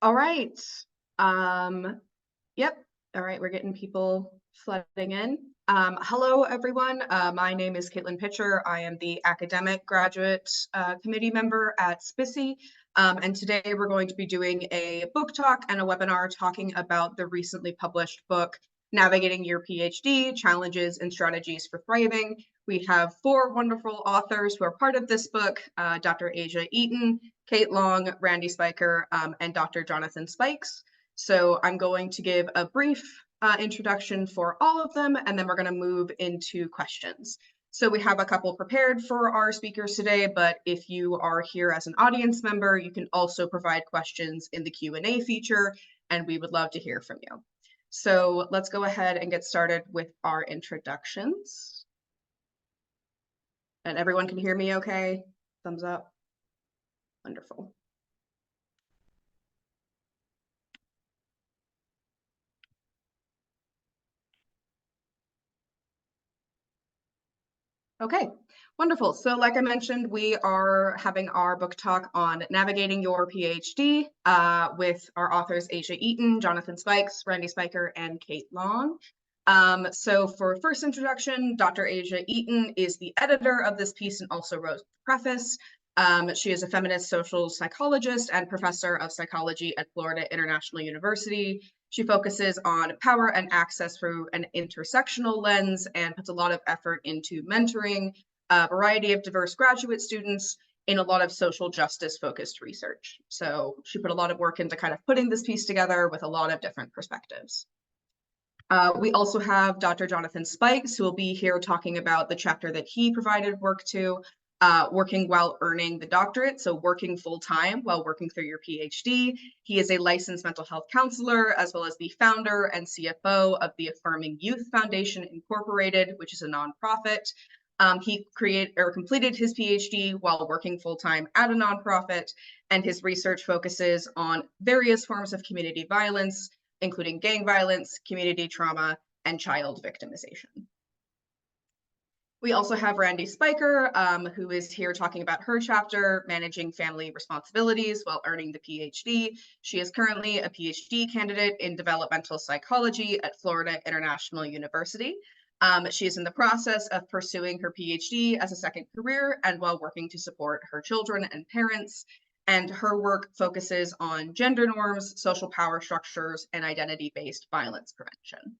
All right. Yep. All right, we're getting people flooding in. Hello, everyone. My name is Caitlin Pitcher. I am the academic graduate committee member at SPSSI. And today we're going to be doing a book talk and a webinar talking about the recently published book, Navigating Your PhD, Challenges and Strategies for Thriving. We have four wonderful authors who are part of this book, Dr. Asia Eaton, Kate Long, Randy Spiker, and Dr. Jonathan Spikes. So I'm going to give a brief introduction for all of them, and then we're going to move into questions. So we have a couple prepared for our speakers today, but if you are here as an audience member, you can also provide questions in the Q&A feature, and we would love to hear from you. So let's go ahead and get started with our introductions. And everyone can hear me okay? Thumbs up. Wonderful. Okay, wonderful. So like I mentioned, we are having our book talk on Navigating Your PhD with our authors Asia Eaton, Jonathan Spikes, Randy Spiker, and Kate Long. So for first introduction, Dr. Asia Eaton is the editor of this piece and also wrote the preface. She is a feminist social psychologist and professor of psychology at Florida International University. She focuses on power and access through an intersectional lens and puts a lot of effort into mentoring a variety of diverse graduate students in a lot of social justice focused research. So she put a lot of work into kind of putting this piece together with a lot of different perspectives. We also have Dr. Jonathan Spikes, who will be here talking about the chapter that he provided work to, working while earning the doctorate, so working full-time while working through your PhD. He is a licensed mental health counselor, as well as the founder and CFO of the Affirming Youth Foundation Incorporated, which is a nonprofit. He completed his PhD while working full-time at a nonprofit, and his research focuses on various forms of community violence, including gang violence, community trauma, and child victimization. We also have Randy Spiker, who is here talking about her chapter, Managing Family Responsibilities While Earning the PhD. She is currently a PhD candidate in developmental psychology at Florida International University. She is in the process of pursuing her PhD as a second career and while working to support her children and parents. And her work focuses on gender norms, social power structures, and identity-based violence prevention.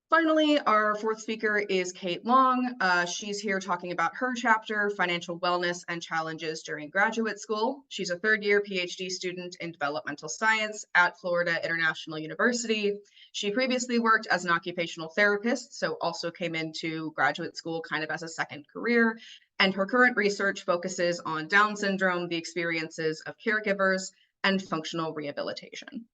Finally, our fourth speaker is Kate Long. She's here talking about her chapter, Financial Wellness and Challenges During Graduate School. She's a third-year PhD student in developmental science at Florida International University. She previously worked as an occupational therapist, so also came into graduate school kind of as a second career. And her current research focuses on Down syndrome, the experiences of caregivers, and functional rehabilitation.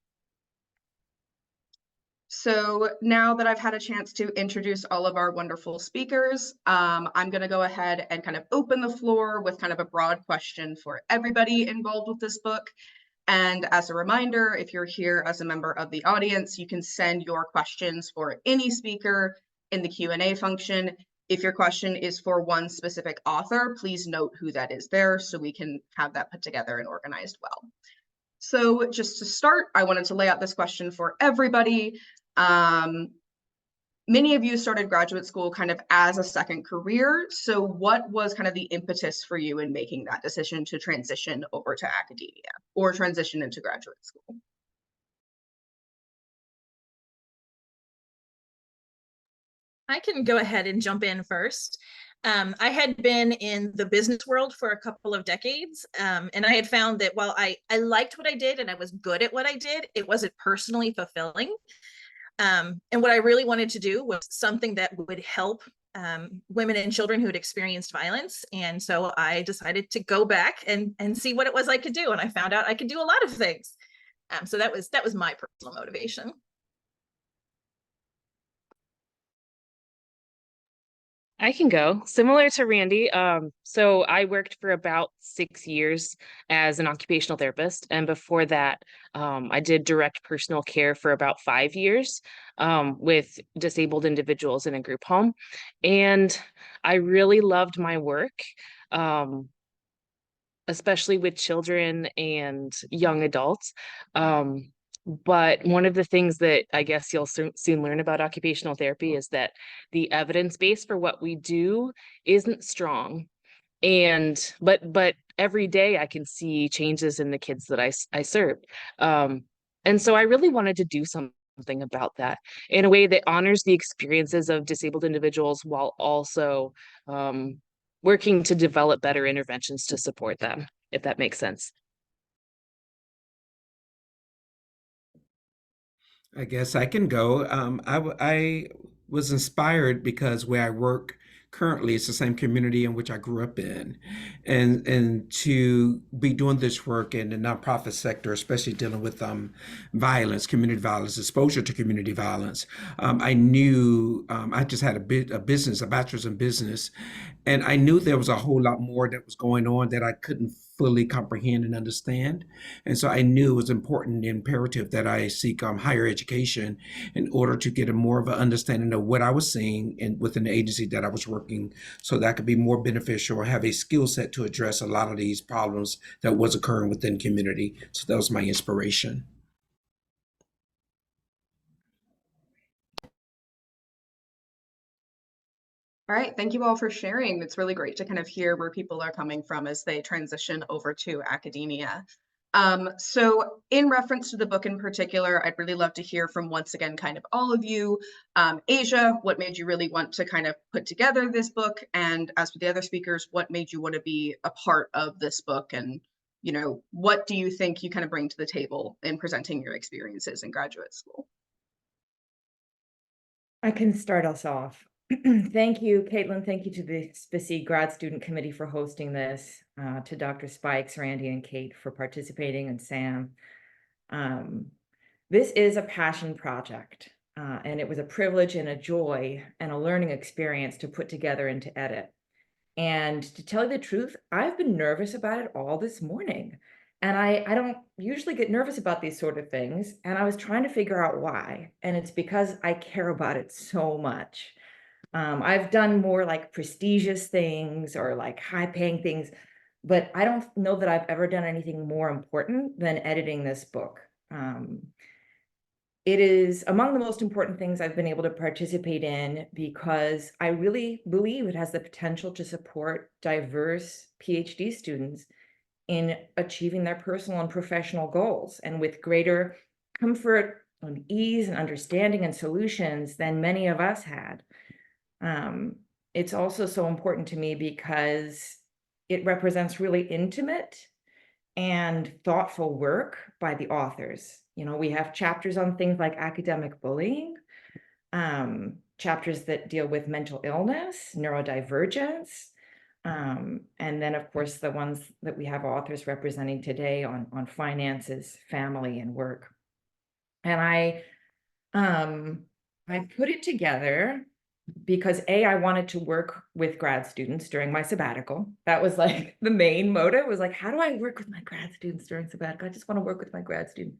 So now that I've had a chance to introduce all of our wonderful speakers, I'm going to go ahead and kind of open the floor with kind of a broad question for everybody involved with this book. And as a reminder, if you're here as a member of the audience, you can send your questions for any speaker in the Q&A function. If your question is for one specific author, please note who that is there so we can have that put together and organized well. So just to start, I wanted to lay out this question for everybody. Many of you started graduate school kind of as a second career. So what was kind of the impetus for you in making that decision to transition over to academia or transition into graduate school? I can go ahead and jump in first. I had been in the business world for a couple of decades, and I had found that while I liked what I did and I was good at what I did, it wasn't personally fulfilling. And what I really wanted to do was something that would help women and children who had experienced violence. And so I decided to go back and see what it was I could do. And I found out I could do a lot of things. So that was my personal motivation. I can go. Similar to Randy, so I worked for about 6 years as an occupational therapist, and before that, I did direct personal care for about 5 years with disabled individuals in a group home, and I really loved my work. especially with children and young adults. But one of the things that I guess you'll soon learn about occupational therapy is that the evidence base for what we do isn't strong. But every day I can see changes in the kids that I served. And so I really wanted to do something about that in a way that honors the experiences of disabled individuals while also working to develop better interventions to support them, if that makes sense. I guess I can go. I was inspired because where I work currently is the same community in which I grew up in, and to be doing this work in the nonprofit sector, especially dealing with violence, community violence, exposure to community violence. I knew I just had a bachelor's in business, and I knew there was a whole lot more that was going on that I couldn't fully comprehend and understand. And so I knew it was important and imperative that I seek higher education in order to get a more of an understanding of what I was seeing and within the agency that I was working, so that I could be more beneficial or have a skill set to address a lot of these problems that was occurring within community. So that was my inspiration. All right, thank you all for sharing. It's really great to kind of hear where people are coming from as they transition over to academia. So in reference to the book in particular, I'd really love to hear from, once again, kind of all of you. Asia, what made you really want to kind of put together this book? And as with the other speakers, what made you want to be a part of this book? And, you know, what do you think you kind of bring to the table in presenting your experiences in graduate school? I can start us off. Thank you, Caitlin. Thank you to the SPSSI Grad Student Committee for hosting this, to Dr. Spikes, Randy, and Kate for participating, and Sam. This is a passion project, and it was a privilege and a joy and a learning experience to put together and to edit. And to tell you the truth, I've been nervous about it all this morning. And I don't usually get nervous about these sort of things. And I was trying to figure out why. And it's because I care about it so much. I've done more like prestigious things or like high paying things, but I don't know that I've ever done anything more important than editing this book. It is among the most important things I've been able to participate in because I really believe it has the potential to support diverse PhD students in achieving their personal and professional goals, and with greater comfort and ease and understanding and solutions than many of us had. It's also so important to me because it represents really intimate and thoughtful work by the authors. You know, we have chapters on things like academic bullying, chapters that deal with mental illness, neurodivergence, and then of course the ones that we have authors representing today on finances, family, and work. And I put it together because I wanted to work with grad students during my sabbatical. That was like the main motive, was like, how do I work with my grad students during sabbatical? I just want to work with my grad students.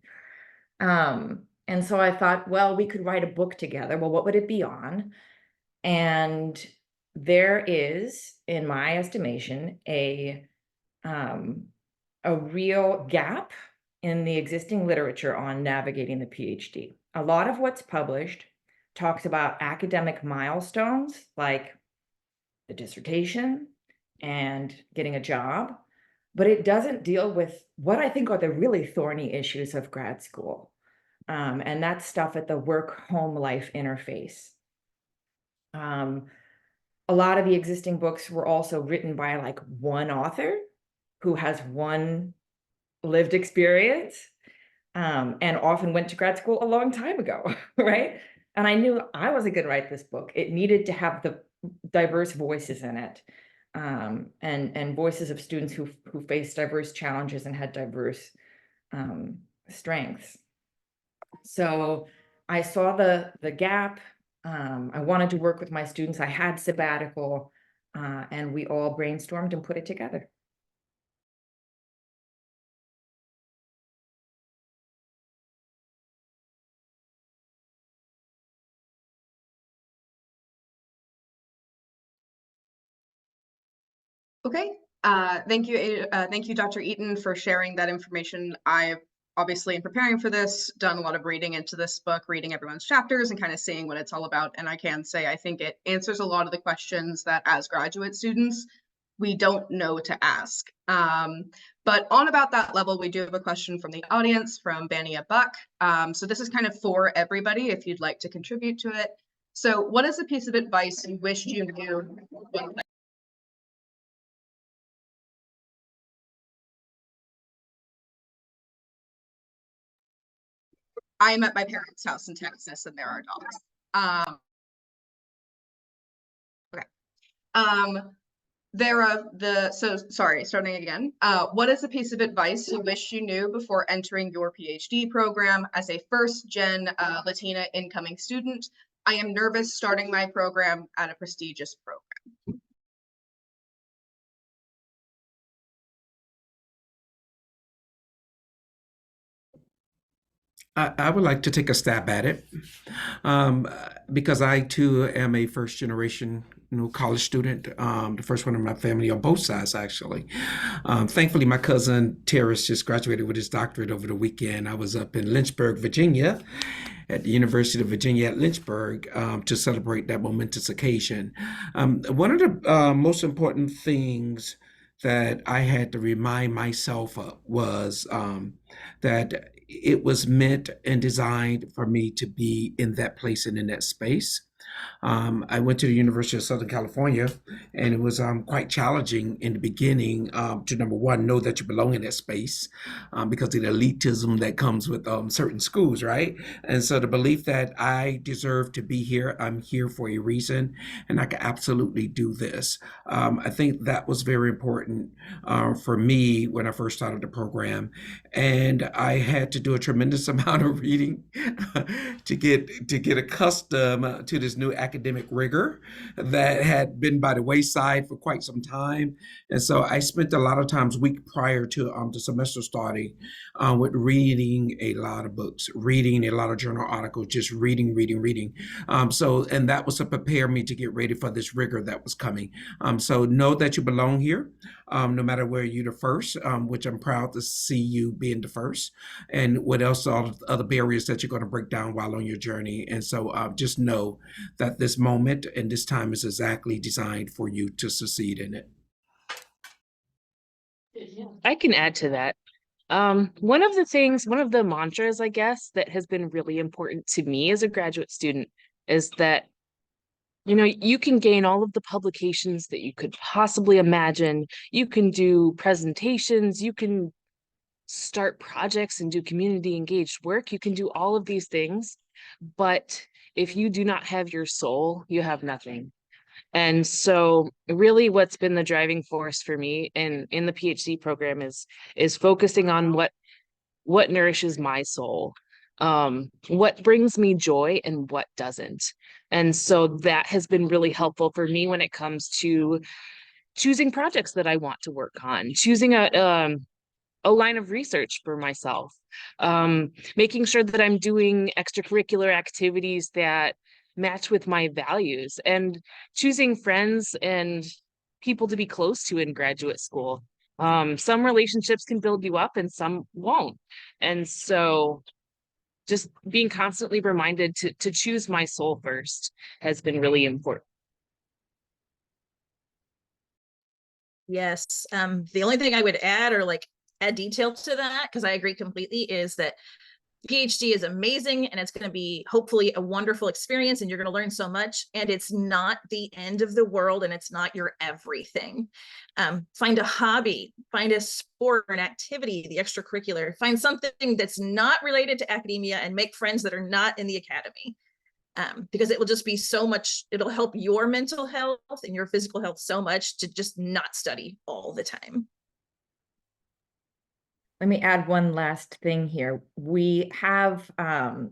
And so I thought, well, we could write a book together. Well, what would it be on? And there is, in my estimation, a real gap in the existing literature on navigating the PhD. A lot of what's published talks about academic milestones like the dissertation and getting a job, but it doesn't deal with what I think are the really thorny issues of grad school. And that's stuff at the work-home life interface. A lot of the existing books were also written by like one author who has one lived experience, and often went to grad school a long time ago, right? And I knew I wasn't going to write this book. It needed to have the diverse voices in it, and voices of students who faced diverse challenges and had diverse strengths. So I saw the gap. I wanted to work with my students. I had sabbatical, and we all brainstormed and put it together. Okay, Thank you, Dr. Eaton, for sharing that information. I've obviously, in preparing for this, done a lot of reading into this book, reading everyone's chapters and kind of seeing what it's all about. And I can say, I think it answers a lot of the questions that as graduate students, we don't know to ask. But on about that level, we do have a question from the audience from Bania Buck. So this is kind of for everybody if you'd like to contribute to it. So what is a piece of advice you wished you knew? I'm at my parents' house in Texas and there are dogs. Starting again. What is a piece of advice you wish you knew before entering your PhD program as a first-gen Latina incoming student? I am nervous starting my program at a prestigious program. I would like to take a stab at it because I too am a first generation college student, the first one in my family on both sides, actually. Thankfully, my cousin Terrace just graduated with his doctorate over the weekend. I was up in Lynchburg, Virginia, at the University of Virginia at Lynchburg to celebrate that momentous occasion. One of the most important things that I had to remind myself of was that it was meant and designed for me to be in that place and in that space. I went to the University of Southern California, and it was quite challenging in the beginning to, number one, know that you belong in that space because of the elitism that comes with certain schools, right? And so the belief that I deserve to be here, I'm here for a reason, and I can absolutely do this. I think that was very important for me when I first started the program. And I had to do a tremendous amount of reading to get accustomed to this new academic rigor that had been by the wayside for quite some time. And so I spent a lot of times week prior to the semester starting with reading a lot of books, reading a lot of journal articles, just reading. And that was to prepare me to get ready for this rigor that was coming. So know that you belong here, no matter where you're the first, which I'm proud to see you being the first, and what else are the other barriers that you're going to break down while on your journey. And so just know that this moment and this time is exactly designed for you to succeed in it. I can add to that. One of the mantras, I guess, that has been really important to me as a graduate student is that, you can gain all of the publications that you could possibly imagine. You can do presentations, you can start projects and do community engaged work. You can do all of these things, but if you do not have your soul, you have nothing. And so really what's been the driving force for me in the PhD program is focusing on what nourishes my soul, what brings me joy and what doesn't. And so that has been really helpful for me when it comes to choosing projects that I want to work on, choosing a line of research for myself, making sure that I'm doing extracurricular activities that match with my values, and choosing friends and people to be close to in graduate school. Some relationships can build you up and some won't. And so just being constantly reminded to choose my soul first has been really important. Yes. The only thing I would add or add detail to that, because I agree completely, is that PhD is amazing and it's going to be hopefully a wonderful experience and you're going to learn so much, and it's not the end of the world and it's not your everything. Find a hobby, find a sport or an activity, the extracurricular, find something that's not related to academia and make friends that are not in the academy. Because it will just be so much, it'll help your mental health and your physical health so much to just not study all the time. Let me add one last thing here. We have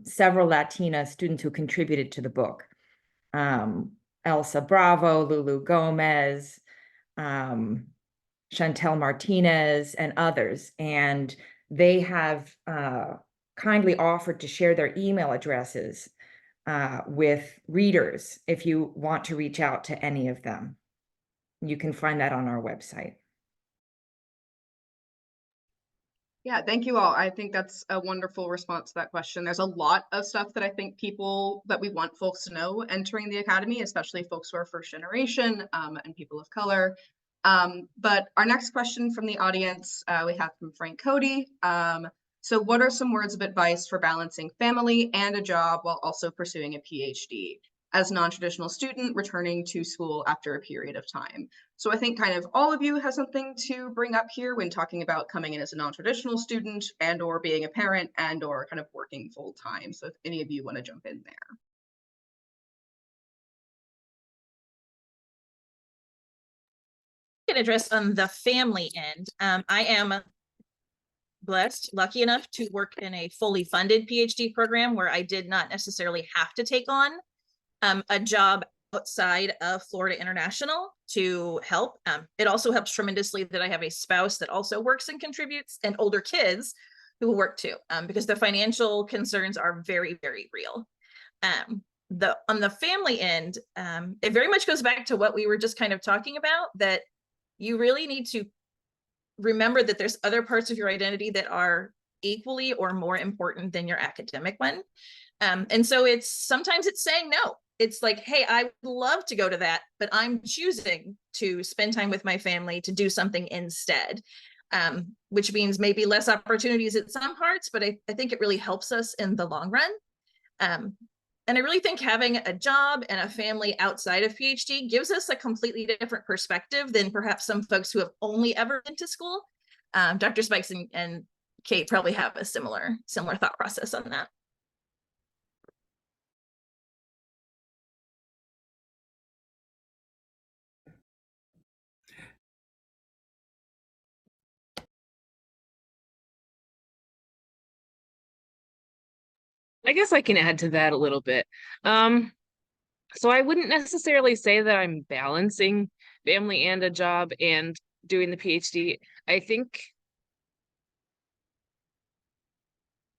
several Latina students who contributed to the book. Elsa Bravo, Lulu Gomez, Chantel Martinez, and others. And they have kindly offered to share their email addresses with readers if you want to reach out to any of them. You can find that on our website. Yeah, thank you all. I think that's a wonderful response to that question. There's a lot of stuff that I think that we want folks to know entering the academy, especially folks who are first generation and people of color. But our next question from the audience, we have from Frank Cody. So what are some words of advice for balancing family and a job while also pursuing a PhD as a non-traditional student returning to school after a period of time? So I think kind of all of you have something to bring up here when talking about coming in as a non-traditional student and or being a parent and or kind of working full time. So if any of you want to jump in there. I can address on the family end. I am blessed, lucky enough to work in a fully funded PhD program where I did not necessarily have to take on a job outside of Florida International to help. It also helps tremendously that I have a spouse that also works and contributes and older kids who work too, because the financial concerns are very, very real. On the family end, it very much goes back to what we were just kind of talking about, that you really need to remember that there's other parts of your identity that are equally or more important than your academic one. And so sometimes it's saying no. It's like, hey, I would love to go to that, but I'm choosing to spend time with my family to do something instead, which means maybe less opportunities at some parts, but I think it really helps us in the long run. And I really think having a job and a family outside of PhD gives us a completely different perspective than perhaps some folks who have only ever been to school. Dr. Spikes and Kate probably have a similar thought process on that. I guess I can add to that a little bit. So I wouldn't necessarily say that I'm balancing family and a job and doing the PhD. I think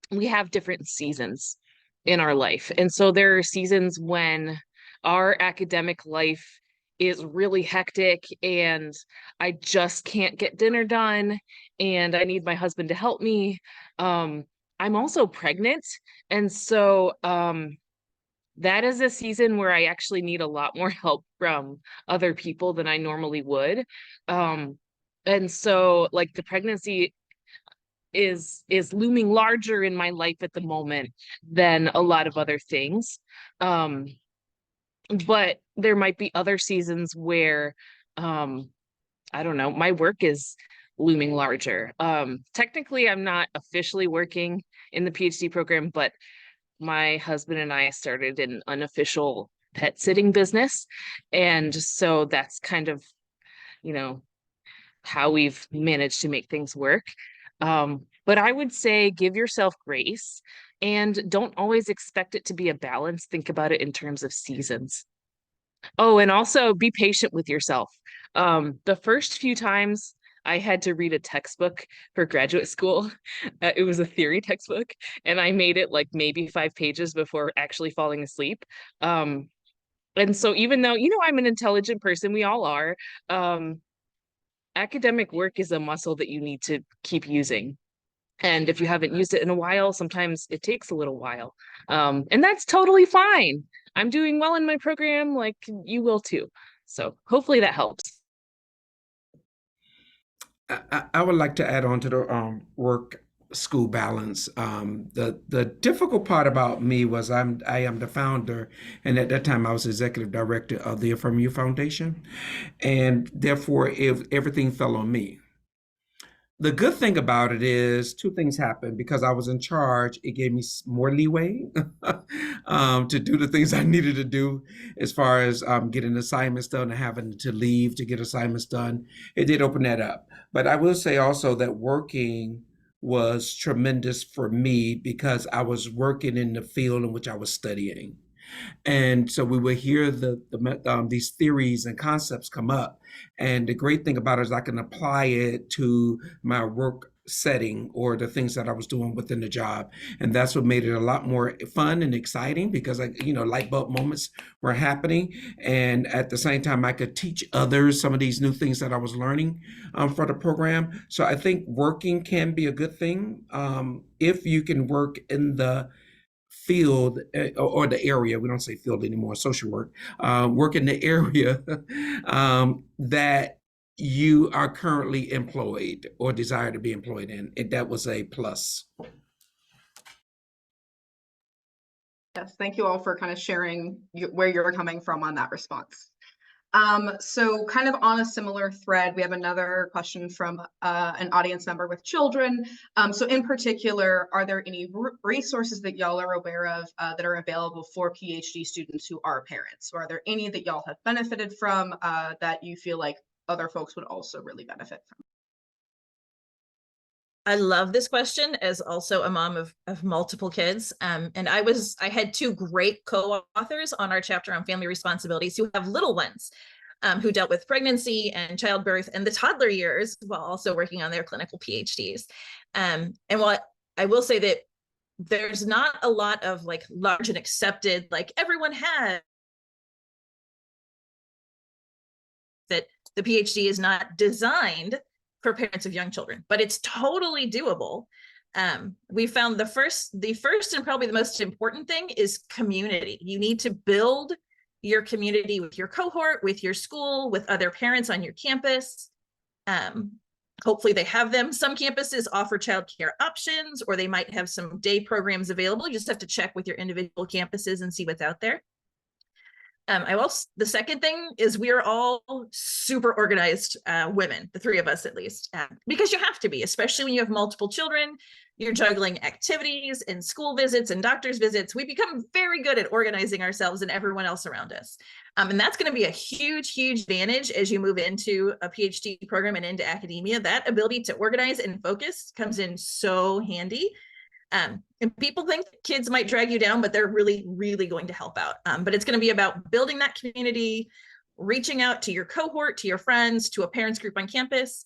we have different seasons in our life. And so there are seasons when our academic life is really hectic and I just can't get dinner done and I need my husband to help me. I'm also pregnant. And so that is a season where I actually need a lot more help from other people than I normally would. And so like the pregnancy is looming larger in my life at the moment than a lot of other things. But there might be other seasons where I don't know, my work is looming larger. Technically, I'm not officially working in the PhD program, but my husband and I started an unofficial pet sitting business. And so that's kind of, you know, how we've managed to make things work. But I would say give yourself grace and don't always expect it to be a balance. Think about it in terms of seasons. Oh, and also be patient with yourself. The first few times I had to read a textbook for graduate school, it was a theory textbook, and I made it like maybe 5 pages before actually falling asleep. And so even though, I'm an intelligent person, we all are, academic work is a muscle that you need to keep using. And if you haven't used it in a while, sometimes it takes a little while. And that's totally fine. I'm doing well in my program, like you will too. So hopefully that helps. I would like to add on to the work school balance. The difficult part about me was I am the founder, and at that time I was executive director of the FMU Foundation, and therefore if everything fell on me. The good thing about it is two things happened because I was in charge. It gave me more leeway to do the things I needed to do as far as getting assignments done and having to leave to get assignments done. It did open that up. But I will say also that working was tremendous for me because I was working in the field in which I was studying. And so we would hear these theories and concepts come up. And the great thing about it is I can apply it to my work setting or the things that I was doing within the job. And that's what made it a lot more fun and exciting because light bulb moments were happening. And at the same time, I could teach others some of these new things that I was learning for the program. So I think working can be a good thing if you can work in the field or the area. We don't say field anymore, social work. Work in the area that you are currently employed or desire to be employed in. That was a plus. Yes, thank you all for kind of sharing where you're coming from on that response. So kind of on a similar thread, we have another question from an audience member with children. So in particular, are there any resources that y'all are aware of that are available for PhD students who are parents? Or are there any that y'all have benefited from that you feel like other folks would also really benefit from? I love this question as also a mom of multiple kids. And I had two great co-authors on our chapter on family responsibilities who have little ones who dealt with pregnancy and childbirth and the toddler years while also working on their clinical PhDs. And while I will say that there's not a lot of like large and accepted, like everyone has, that the PhD is not designed for parents of young children, but it's totally doable. We found the first and probably the most important thing is community. You need to build your community with your cohort, with your school, with other parents on your campus. Hopefully they have them. Some campuses offer childcare options, or they might have some day programs available. You just have to check with your individual campuses and see what's out there. The second thing is we are all super organized women, the three of us at least, because you have to be, especially when you have multiple children. You're juggling activities and school visits and doctor's visits. We become very good at organizing ourselves and everyone else around us. And that's going to be a huge, huge advantage as you move into a PhD program and into academia. That ability to organize and focus comes in so handy. And people think kids might drag you down, but they're really, really going to help out. But it's going to be about building that community, reaching out to your cohort, to your friends, to a parents group on campus.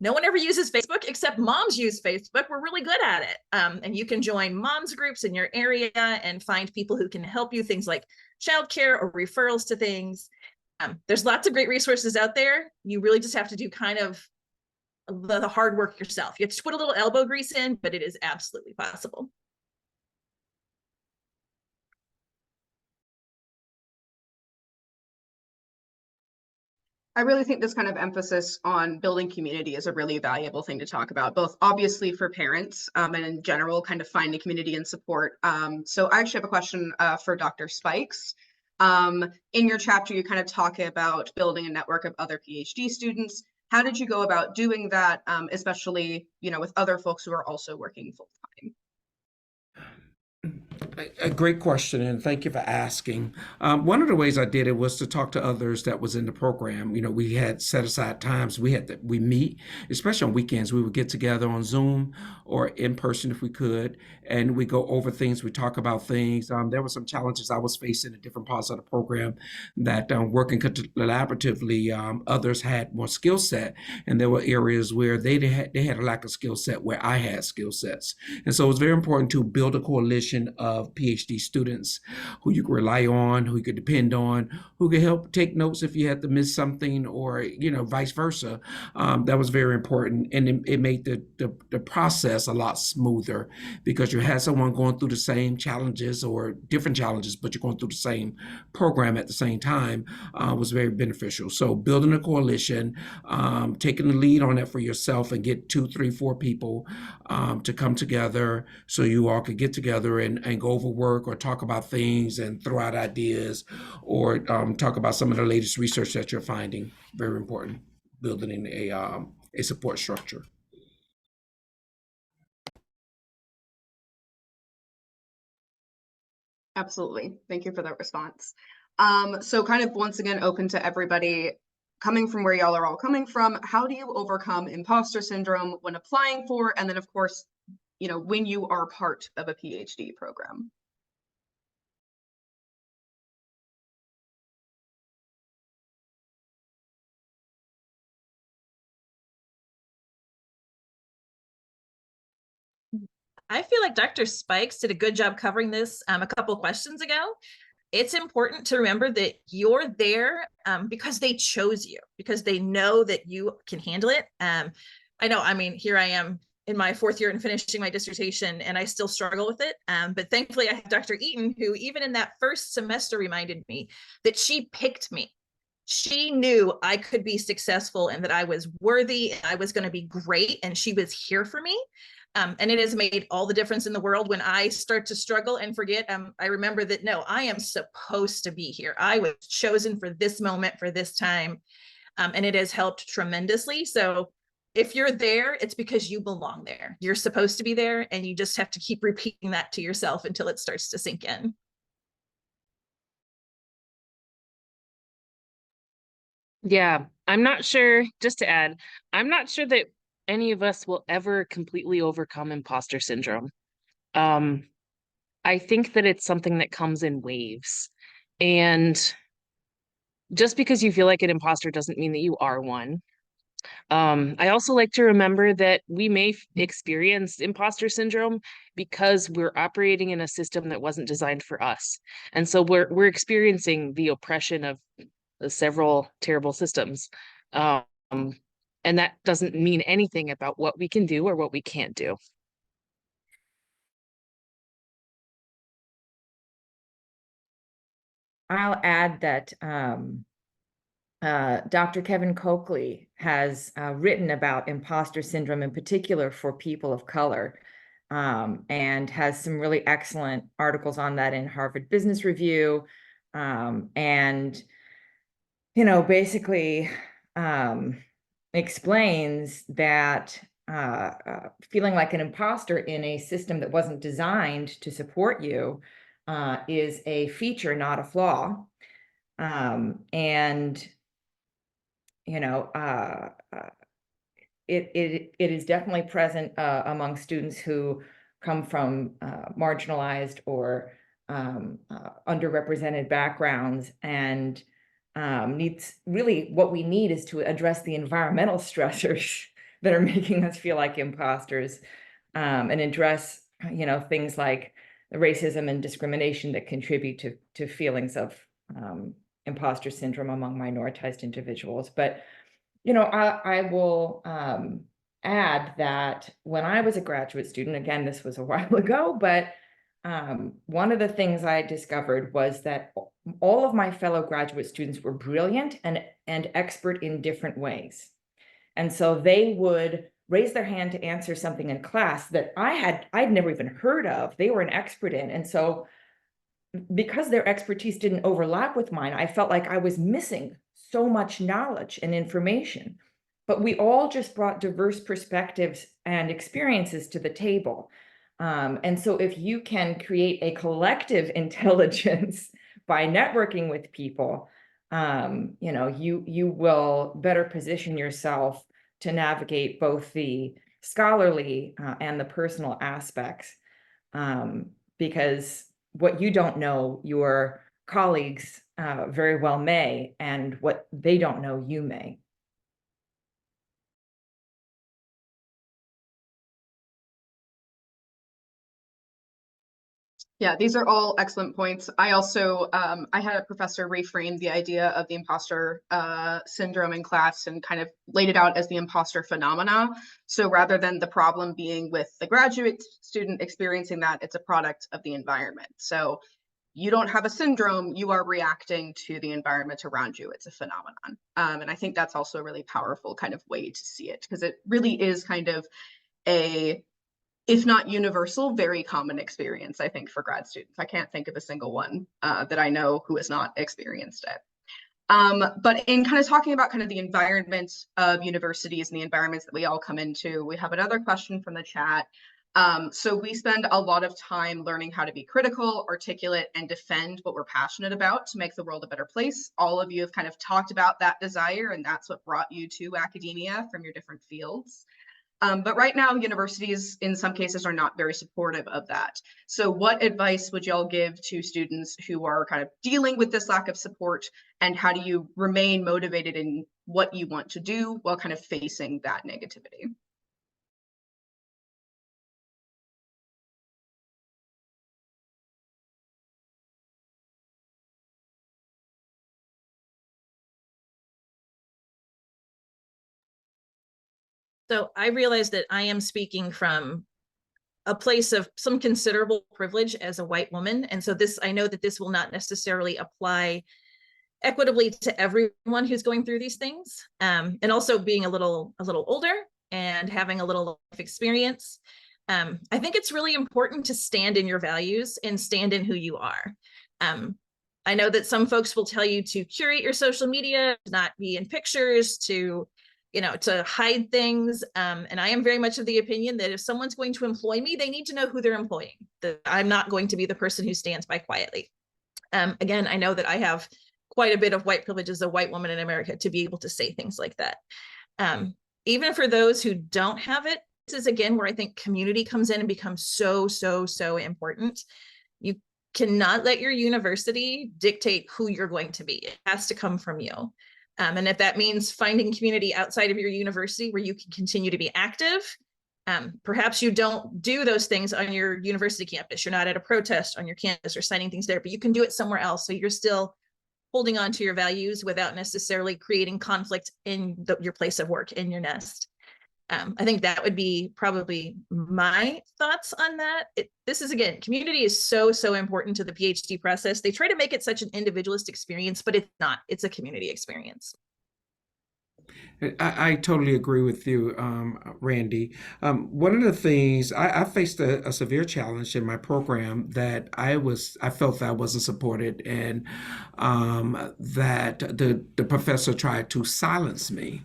No one ever uses Facebook except moms use Facebook. We're really good at it. And you can join moms groups in your area and find people who can help you, things like childcare or referrals to things. There's lots of great resources out there. You really just have to do kind of the hard work yourself. You have to put a little elbow grease in, but it is absolutely possible. I really think this kind of emphasis on building community is a really valuable thing to talk about, both obviously for parents and in general, kind of finding community and support. So I actually have a question for Dr. Spikes. In your chapter, you kind of talk about building a network of other PhD students. How did you go about doing that, especially, with other folks who are also working full time? A great question, and thank you for asking. One of the ways I did it was to talk to others that was in the program. We had set aside times we meet, especially on weekends. We would get together on Zoom or in person if we could, and we go over things. We talk about things. There were some challenges I was facing in different parts of the program that working collaboratively, others had more skill set, and there were areas where they had a lack of skill set where I had skill sets, and so it was very important to build a coalition of PhD students who you could rely on, who you could depend on, who could help take notes if you had to miss something, or vice versa. That was very important, and it made the process a lot smoother because you had someone going through the same challenges or different challenges, but you're going through the same program at the same time was very beneficial. So building a coalition, taking the lead on that for yourself, and get 2, 3, 4 people to come together so you all could get together and go over work or talk about things and throw out ideas or talk about some of the latest research that you're finding. Very important, building in a support structure. Absolutely. Thank you for that response. So kind of once again, open to everybody, coming from where y'all are all coming from, how do you overcome imposter syndrome when applying for, and then of course, when you are part of a PhD program? I feel like Dr. Spikes did a good job covering this a couple questions ago. It's important to remember that you're there because they chose you, because they know that you can handle it. I know, I mean, here I am in my 4th year and finishing my dissertation, and I still struggle with it. But thankfully, I have Dr. Eaton, who even in that first semester reminded me that she picked me. She knew I could be successful and that I was worthy, and I was going to be great, and she was here for me. And it has made all the difference in the world when I start to struggle and forget. I remember that, no, I am supposed to be here. I was chosen for this moment, for this time. And it has helped tremendously. So if you're there, it's because you belong there. You're supposed to be there, and you just have to keep repeating that to yourself until it starts to sink in. Yeah, I'm not sure, just to add, I'm not sure that any of us will ever completely overcome imposter syndrome. I think that it's something that comes in waves. And just because you feel like an imposter doesn't mean that you are one. I also like to remember that we may experience imposter syndrome because we're operating in a system that wasn't designed for us. And so we're experiencing the oppression of several terrible systems. Um, and that doesn't mean anything about what we can do or what we can't do. I'll add that Dr. Kevin Coakley has written about imposter syndrome in particular for people of color, and has some really excellent articles on that in Harvard Business Review. And, basically explains that feeling like an imposter in a system that wasn't designed to support you is a feature, not a flaw. And it is definitely present among students who come from marginalized or underrepresented backgrounds, and what we need is to address the environmental stressors that are making us feel like imposters, and address things like racism and discrimination that contribute to feelings of imposter syndrome among minoritized individuals. But I will add that when I was a graduate student, again, this was a while ago, but one of the things I discovered was that all of my fellow graduate students were brilliant and expert in different ways. And so they would raise their hand to answer something in class that I'd never even heard of. They were an expert in. And so because their expertise didn't overlap with mine, I felt like I was missing so much knowledge and information. But we all just brought diverse perspectives and experiences to the table. And so if you can create a collective intelligence by networking with people, you will better position yourself to navigate both the scholarly and the personal aspects, because what you don't know, your colleagues very well may, and what they don't know, you may. Yeah, these are all excellent points. I also, I had a professor reframe the idea of the imposter syndrome in class and kind of laid it out as the imposter phenomena. So rather than the problem being with the graduate student experiencing that, it's a product of the environment. So you don't have a syndrome, you are reacting to the environment around you. It's a phenomenon. And I think that's also a really powerful kind of way to see it, because it really is kind of a, if not universal, very common experience, I think, for grad students. I can't think of a single one that I know who has not experienced it. But in kind of talking about kind of the environment of universities and the environments that we all come into, we have another question from the chat. So we spend a lot of time learning how to be critical, articulate, and defend what we're passionate about to make the world a better place. All of you have kind of talked about that desire, and that's what brought you to academia from your different fields. But right now, universities in some cases are not very supportive of that. So what advice would y'all give to students who are kind of dealing with this lack of support, and how do you remain motivated in what you want to do while kind of facing that negativity? So I realize that I am speaking from a place of some considerable privilege as a white woman. And so this, I know that this will not necessarily apply equitably to everyone who's going through these things. And also being a little older and having a little life experience. I think it's really important to stand in your values and stand in who you are. I know that some folks will tell you to curate your social media, to not be in pictures, to hide things. And I am very much of the opinion that if someone's going to employ me, they need to know who they're employing. That I'm not going to be the person who stands by quietly. Again, I know that I have quite a bit of white privilege as a white woman in America to be able to say things like that. Even for those who don't have it, this is again where I think community comes in and becomes so important. You cannot let your university dictate who you're going to be. It has to come from you. And if that means finding community outside of your university where you can continue to be active, perhaps you don't do those things on your university campus. You're not at a protest on your campus or signing things there, but you can do it somewhere else. So you're still holding on to your values without necessarily creating conflict in your place of work, in your nest. I think that would be probably my thoughts on that. This is, again, community is so important to the PhD process. They try to make it such an individualist experience, but it's not. It's a community experience. I totally agree with you, Randy. One of the things I faced a severe challenge in my program that I felt that I wasn't supported, and that the professor tried to silence me.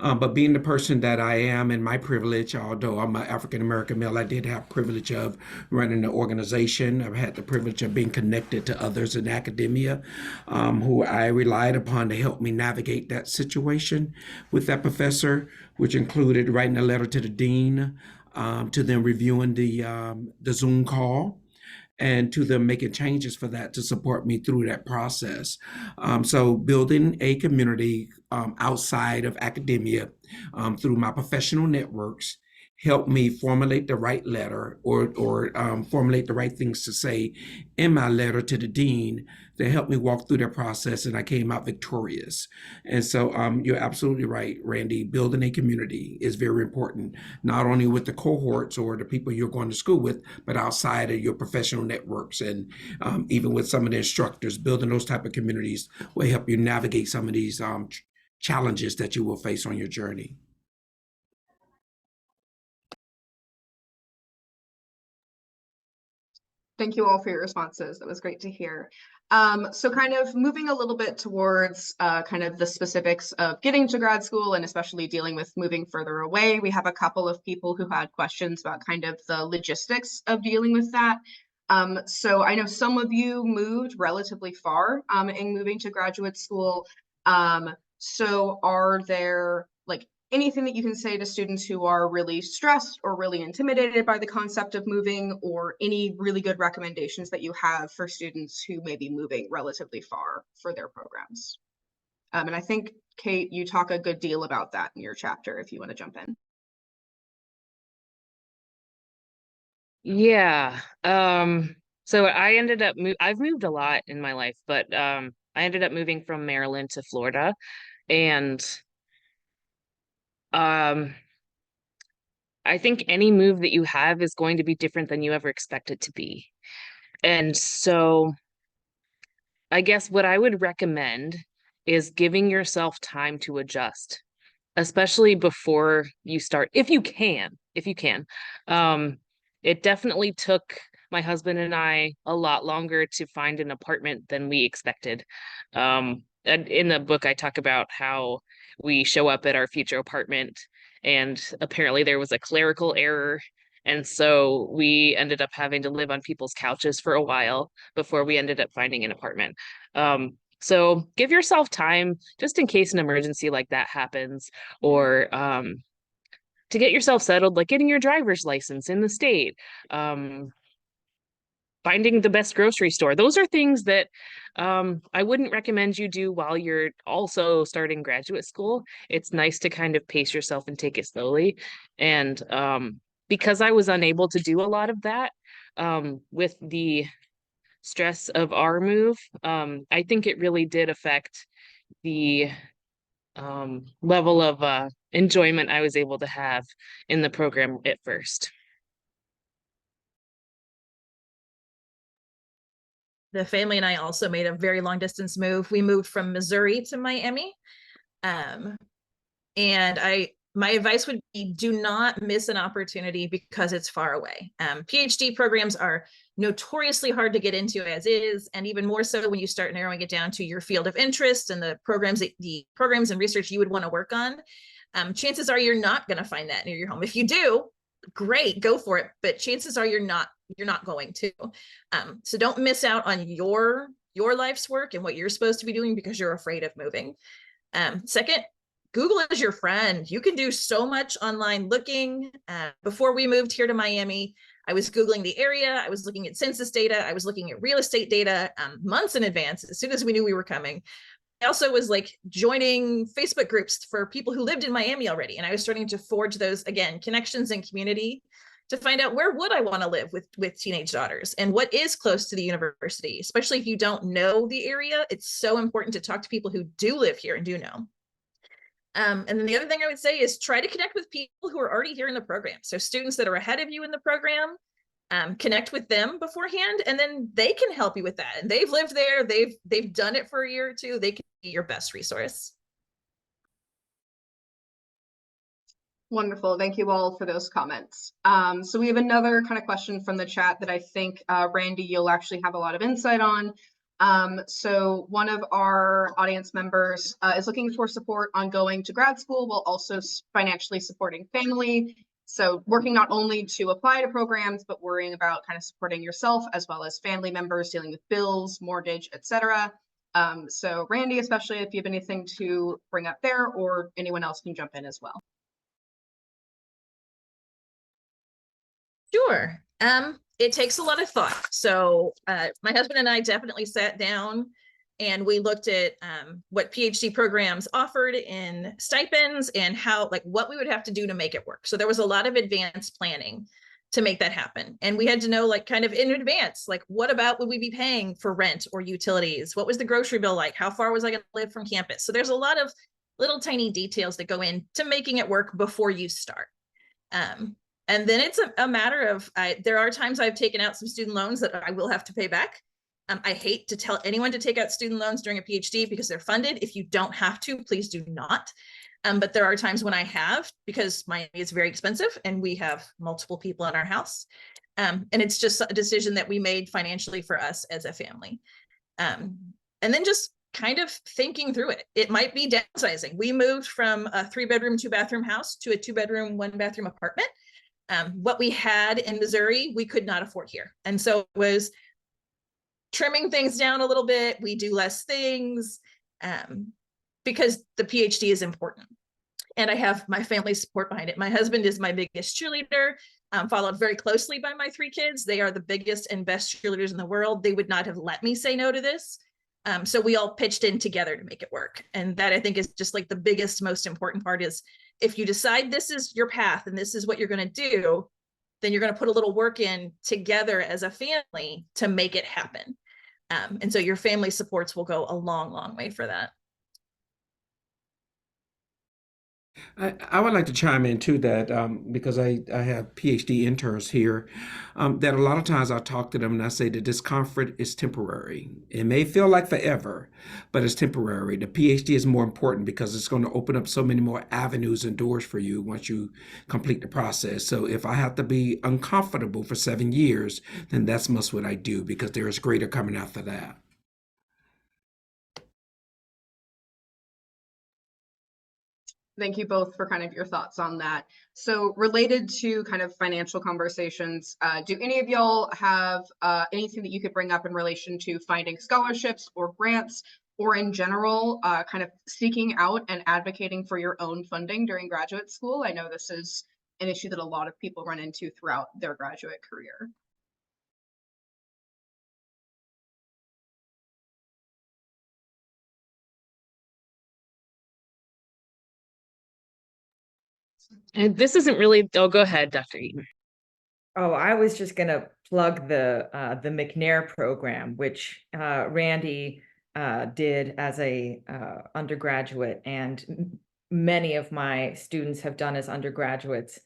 But being the person that I am and my privilege, although I'm an African American male, I did have privilege of running an organization. I've had the privilege of being connected to others in academia, who I relied upon to help me navigate that situation with that professor, which included writing a letter to the dean, to them reviewing the Zoom call, and to them making changes for that to support me through that process. So building a community outside of academia through my professional networks helped me formulate the right letter, or formulate the right things to say in my letter to the dean that helped me walk through that process, and I came out victorious. And so you're absolutely right, Randy. Building a community is very important, not only with the cohorts or the people you're going to school with, but outside of your professional networks, and even with some of the instructors. Building those type of communities will help you navigate some of these challenges that you will face on your journey. Thank you all for your responses. That was great to hear. So kind of moving a little bit towards kind of the specifics of getting to grad school, and especially dealing with moving further away, we have a couple of people who had questions about kind of the logistics of dealing with that. So I know some of you moved relatively far in moving to graduate school. So are there like anything that you can say to students who are really stressed or really intimidated by the concept of moving, or any really good recommendations that you have for students who may be moving relatively far for their programs? And I think, Kate, you talk a good deal about that in your chapter, if you want to jump in. Yeah. So I ended up I've moved a lot in my life, but I ended up moving from Maryland to Florida, and I think any move that you have is going to be different than you ever expect it to be. And so I guess what I would recommend is giving yourself time to adjust, especially before you start, if you can. It definitely took my husband and I a lot longer to find an apartment than we expected. And in the book, I talk about how we show up at our future apartment, and apparently there was a clerical error. And so we ended up having to live on people's couches for a while before we ended up finding an apartment. So give yourself time just in case an emergency like that happens, or to get yourself settled, like getting your driver's license in the state, finding the best grocery store. Those are things that I wouldn't recommend you do while you're also starting graduate school. It's nice to kind of pace yourself and take it slowly. And because I was unable to do a lot of that with the stress of our move, I think it really did affect the level of enjoyment I was able to have in the program at first. The family and I also made a very long distance move. We moved from Missouri to Miami. And my advice would be, do not miss an opportunity because it's far away. PhD programs are notoriously hard to get into as is, and even more so when you start narrowing it down to your field of interest and the programs and research you would want to work on. Chances are you're not going to find that near your home. If you do, great, go for it. But chances are you're not going to. So don't miss out on your life's work and what you're supposed to be doing because you're afraid of moving. Second, Google is your friend. You can do so much online looking. Before we moved here to Miami, I was Googling the area. I was looking at census data. I was looking at real estate data months in advance, as soon as we knew we were coming. I also was like joining Facebook groups for people who lived in Miami already. And I was starting to forge those, again, connections and community to find out where would I want to live with teenage daughters and what is close to the university, especially if you don't know the area. It's so important to talk to people who do live here and do know. And then the other thing I would say is try to connect with people who are already here in the program. So students that are ahead of you in the program, connect with them beforehand, and then they can help you with that. And they've lived there, they've done it for a year or two. They can be your best resource. Wonderful. Thank you all for those comments. So we have another kind of question from the chat that I think, Randy, you'll actually have a lot of insight on. So one of our audience members is looking for support on going to grad school while also financially supporting family. So working not only to apply to programs, but worrying about kind of supporting yourself as well as family members, dealing with bills, mortgage, etc. So Randy, especially if you have anything to bring up there, or anyone else can jump in as well. Sure. It takes a lot of thought. So my husband and I definitely sat down and we looked at what PhD programs offered in stipends and how, like, what we would have to do to make it work. So there was a lot of advanced planning to make that happen. And we had to know, like, kind of in advance, like, what about would we be paying for rent or utilities? What was the grocery bill like? How far was I going to live from campus? So there's a lot of little tiny details that go into making it work before you start. And then it's a matter of, there are times I've taken out some student loans that I will have to pay back. I hate to tell anyone to take out student loans during a PhD because they're funded. If you don't have to, please do not. But there are times when I have, because Miami is very expensive and we have multiple people in our house. And it's just a decision that we made financially for us as a family. And then just kind of thinking through it. It might be downsizing. We moved from a 3-bedroom, 2-bathroom house to a 2-bedroom, 1-bathroom apartment. What we had in Missouri, we could not afford here. And so it was trimming things down a little bit. We do less things because the PhD is important. And I have my family's support behind it. My husband is my biggest cheerleader, followed very closely by my 3 kids. They are the biggest and best cheerleaders in the world. They would not have let me say no to this. So we all pitched in together to make it work. And that, I think, is just like the biggest, most important part is, if you decide this is your path and this is what you're going to do, then you're going to put a little work in together as a family to make it happen. And so your family supports will go a long, long way for that. I would like to chime in too that because I have PhD interns here, that a lot of times I talk to them and I say the discomfort is temporary. It may feel like forever, but it's temporary. The PhD is more important because it's going to open up so many more avenues and doors for you once you complete the process. So if I have to be uncomfortable for 7 years, then that's most what I do, because there is greater coming after that. Thank you both for kind of your thoughts on that. So related to kind of financial conversations, do any of y'all have anything that you could bring up in relation to finding scholarships or grants, or in general, kind of seeking out and advocating for your own funding during graduate school? I know this is an issue that a lot of people run into throughout their graduate career. And this isn't really, oh, go ahead, Dr. Eaton. Oh, I was just going to plug the McNair program, which Randy did as a undergraduate, and many of my students have done as undergraduates.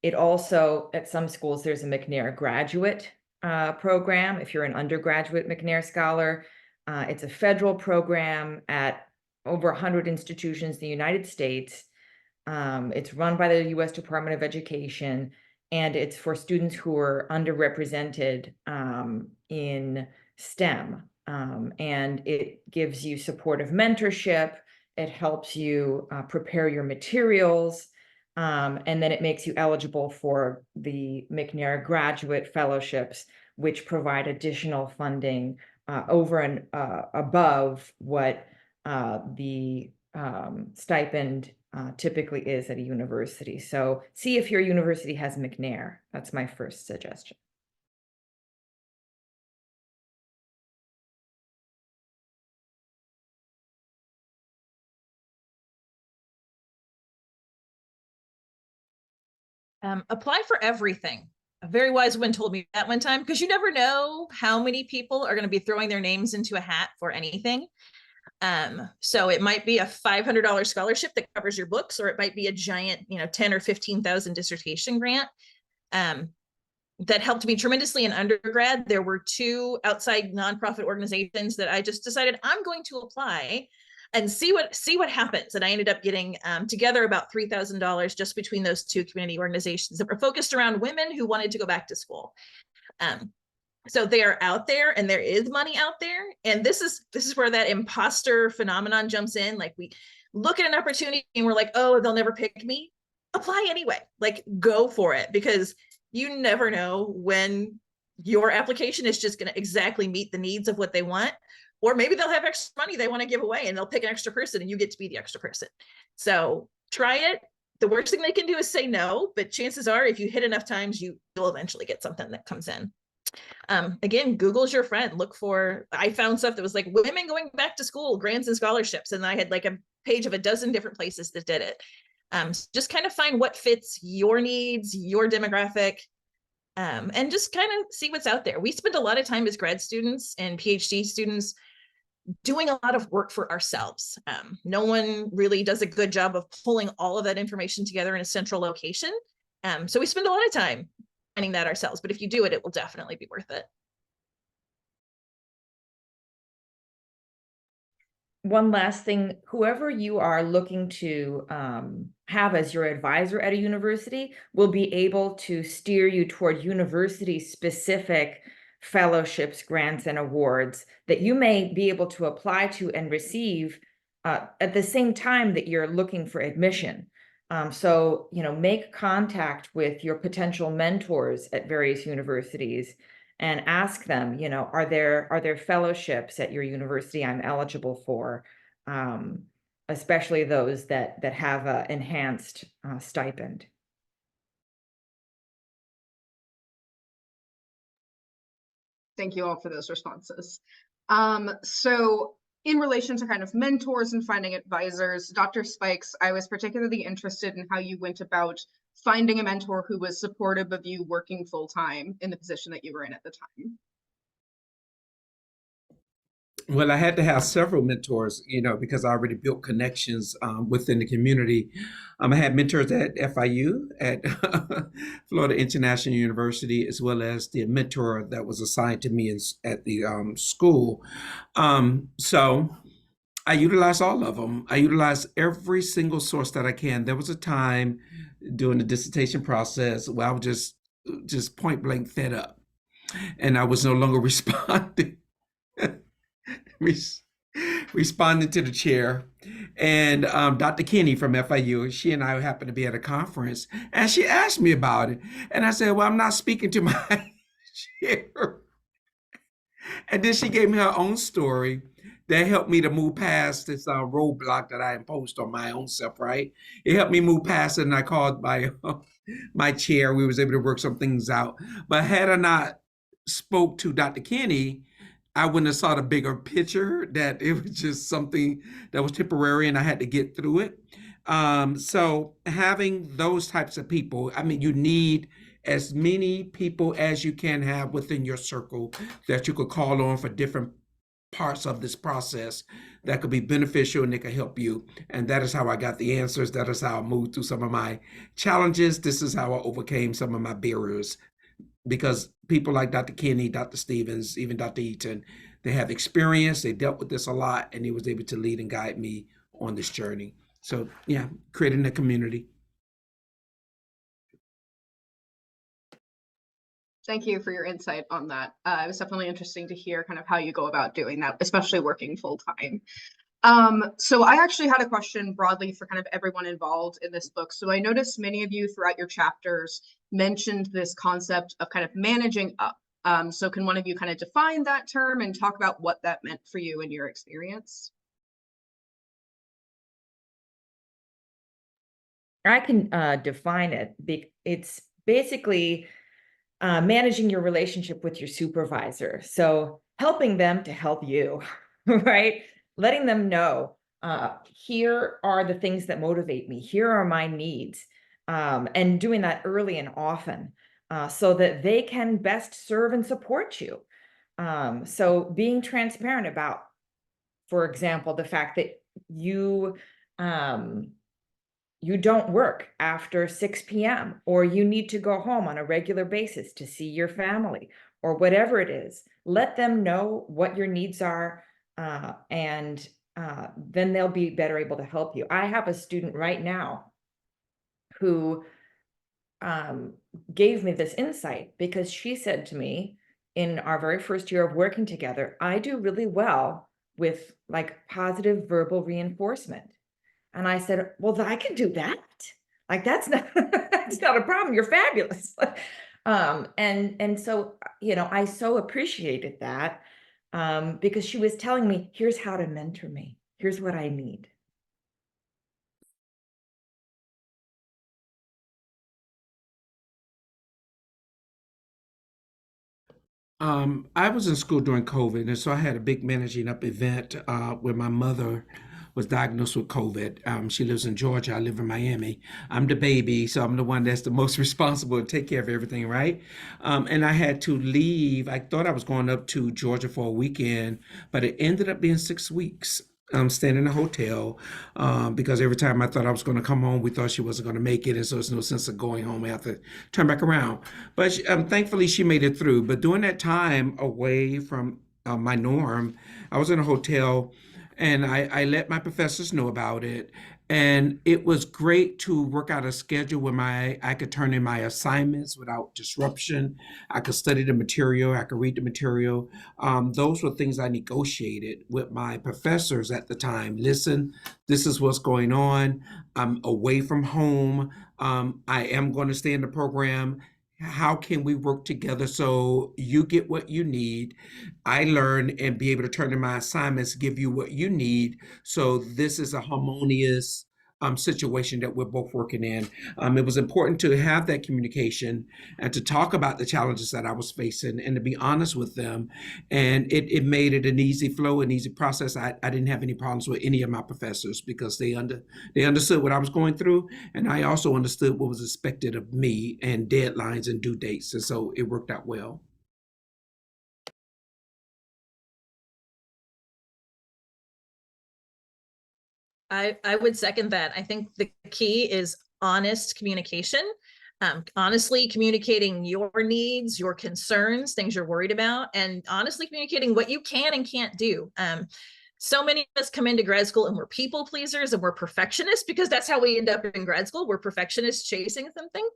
It also, at some schools, there's a McNair graduate program. If you're an undergraduate McNair scholar, it's a federal program at over 100 institutions in the United States. It's run by the U.S. Department of Education, and it's for students who are underrepresented in STEM. And it gives you supportive mentorship. It helps you prepare your materials. And then it makes you eligible for the McNair graduate fellowships, which provide additional funding over and above what the stipend typically is at a university. So see if your university has McNair. That's my first suggestion. Apply for everything. A very wise woman told me that one time, because you never know how many people are going to be throwing their names into a hat for anything. So it might be a $500 scholarship that covers your books, or it might be a giant, 10 or 15,000 dissertation grant. That helped me tremendously in undergrad. There were 2 outside nonprofit organizations that I just decided I'm going to apply and see what happens. And I ended up getting together about $3,000 just between those 2 community organizations that were focused around women who wanted to go back to school. So they are out there, and there is money out there. And this is where that imposter phenomenon jumps in. Like, we look at an opportunity and we're like, oh, they'll never pick me. Apply anyway. Like, go for it, because you never know when your application is just going to exactly meet the needs of what they want. Or maybe they'll have extra money they want to give away, and they'll pick an extra person, and you get to be the extra person. So try it. The worst thing they can do is say no, but chances are, if you hit enough times, you'll eventually get something that comes in. Again, Google's your friend. I found stuff that was like women going back to school, grants and scholarships. And I had like a page of a dozen different places that did it. Just kind of find what fits your needs, your demographic, and just kind of see what's out there. We spend a lot of time as grad students and PhD students doing a lot of work for ourselves. No one really does a good job of pulling all of that information together in a central location. So we spend a lot of time finding that ourselves, but if you do it, it will definitely be worth it. One last thing, whoever you are looking to have as your advisor at a university will be able to steer you toward university-specific fellowships, grants, and awards that you may be able to apply to and receive at the same time that you're looking for admission. So, make contact with your potential mentors at various universities and ask them, are there fellowships at your university I'm eligible for, especially those that have an enhanced stipend. Thank you all for those responses. So in relation to kind of mentors and finding advisors, Dr. Spikes, I was particularly interested in how you went about finding a mentor who was supportive of you working full-time in the position that you were in at the time. Well, I had to have several mentors, because I already built connections within the community. I had mentors at FIU, at Florida International University, as well as the mentor that was assigned to me at the school. So I utilized all of them. I utilized every single source that I can. There was a time during the dissertation process where I was just point blank fed up, and I was no longer responding. Responding to the chair, and Dr. Kinney from FIU, she and I happened to be at a conference, and she asked me about it, and I said, well, I'm not speaking to my chair. And then she gave me her own story that helped me to move past this roadblock that I imposed on my own self, right? It helped me move past it, and I called my chair. We was able to work some things out. But had I not spoke to Dr. Kinney, I wouldn't have saw the bigger picture, that it was just something that was temporary and I had to get through it. So having those types of people, you need as many people as you can have within your circle that you could call on for different parts of this process that could be beneficial and they could help you. And that is how I got the answers. That is how I moved through some of my challenges. This is how I overcame some of my barriers, because people like Dr. Kinney, Dr. Stevens, even Dr. Eaton, they have experience, they dealt with this a lot, and he was able to lead and guide me on this journey. So yeah, creating a community. Thank you for your insight on that. It was definitely interesting to hear kind of how you go about doing that, especially working full time. So I actually had a question broadly for kind of everyone involved in this book. So I noticed many of you throughout your chapters mentioned this concept of kind of managing up. So can one of you kind of define that term and talk about what that meant for you in your experience? I can define it. It's basically managing your relationship with your supervisor. So helping them to help you, right? Letting them know, here are the things that motivate me. Here are my needs. And doing that early and often so that they can best serve and support you. So being transparent about, for example, the fact that you don't work after 6 p.m. or you need to go home on a regular basis to see your family or whatever it is. Let them know what your needs are, and then they'll be better able to help you. I have a student right now who gave me this insight because she said to me in our very first year of working together, I do really well with like positive verbal reinforcement. And I said, well, I can do that. Like, that's not, that's not a problem. You're fabulous. And so, you know, I so appreciated that because she was telling me, here's how to mentor me. Here's what I need. I was in school during COVID, and so I had a big managing up event where my mother was diagnosed with COVID. She lives in Georgia. I live in Miami. I'm the baby, so I'm the one that's the most responsible to take care of everything, right? And I had to leave. I thought I was going up to Georgia for a weekend, but it ended up being 6 weeks. Staying in a hotel because every time I thought I was going to come home, we thought she wasn't going to make it, and so there's no sense of going home. I have to turn back around. But thankfully, she made it through. But during that time away from my norm, I was in a hotel, and I let my professors know about it. And it was great to work out a schedule where I could turn in my assignments without disruption. I could study the material. I could read the material. Those were things I negotiated with my professors at the time. Listen, this is what's going on. I'm away from home. I am going to stay in the program. How can we work together so you get what you need, I learn and be able to turn in my assignments, give you what you need. So this is a harmonious situation that we're both working in. It was important to have that communication and to talk about the challenges that I was facing and to be honest with them. And it made it an easy flow, an easy process. I didn't have any problems with any of my professors because they understood what I was going through. And I also understood what was expected of me and deadlines and due dates. And so it worked out well. I would second that. I think the key is honest communication. Honestly communicating your needs, your concerns, things you're worried about, and honestly communicating what you can and can't do. So many of us come into grad school and we're people pleasers and we're perfectionists because that's how we end up in grad school. We're perfectionists chasing something.